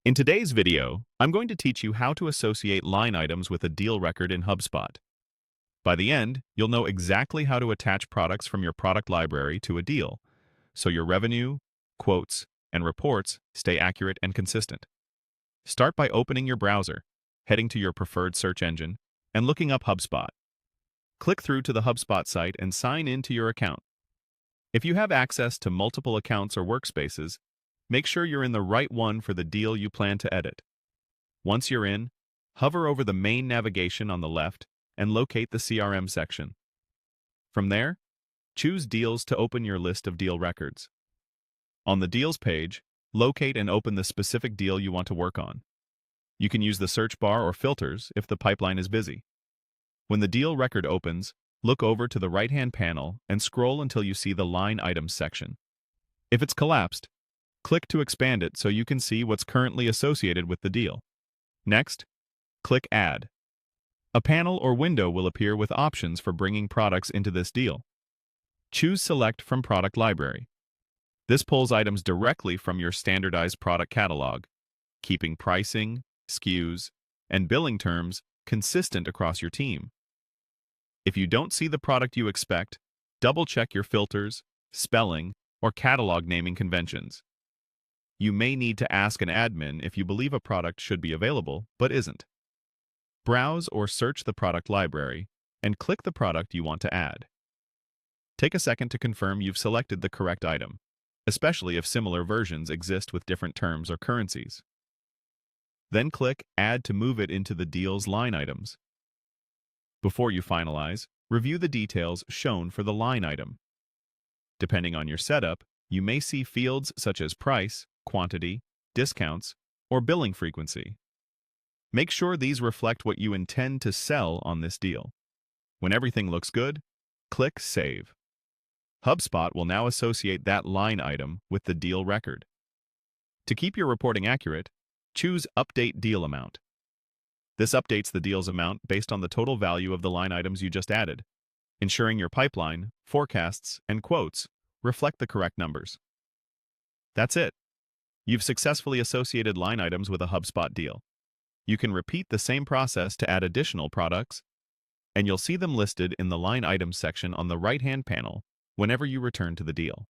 In today's video, I'm going to teach you how to associate line items with a deal record in HubSpot. By the end, you'll know exactly how to attach products from your product library to a deal, so your revenue, quotes, and reports stay accurate and consistent. Start by opening your browser, heading to your preferred search engine, and looking up HubSpot. Click through to the HubSpot site and sign in to your account. If you have access to multiple accounts or workspaces, make sure you're in the right one for the deal you plan to edit. Once you're in, hover over the main navigation on the left and locate the CRM section. From there, choose Deals to open your list of deal records. On the Deals page, locate and open the specific deal you want to work on. You can use the search bar or filters if the pipeline is busy. When the deal record opens, look over to the right-hand panel and scroll until you see the Line Items section. If it's collapsed, click to expand it so you can see what's currently associated with the deal. Next, click Add. A panel or window will appear with options for bringing products into this deal. Choose Select from Product Library. This pulls items directly from your standardized product catalog, keeping pricing, SKUs, and billing terms consistent across your team. If you don't see the product you expect, double-check your filters, spelling, or catalog naming conventions. You may need to ask an admin if you believe a product should be available but isn't. Browse or search the product library and click the product you want to add. Take a second to confirm you've selected the correct item, especially if similar versions exist with different terms or currencies. Then click Add to move it into the deal's line items. Before you finalize, review the details shown for the line item. Depending on your setup, you may see fields such as price, quantity, discounts, or billing frequency. Make sure these reflect what you intend to sell on this deal. When everything looks good, click Save. HubSpot will now associate that line item with the deal record. To keep your reporting accurate, choose Update Deal Amount. This updates the deal's amount based on the total value of the line items you just added, ensuring your pipeline, forecasts, and quotes reflect the correct numbers. That's it. You've successfully associated line items with a HubSpot deal. You can repeat the same process to add additional products, and you'll see them listed in the Line Items section on the right-hand panel whenever you return to the deal.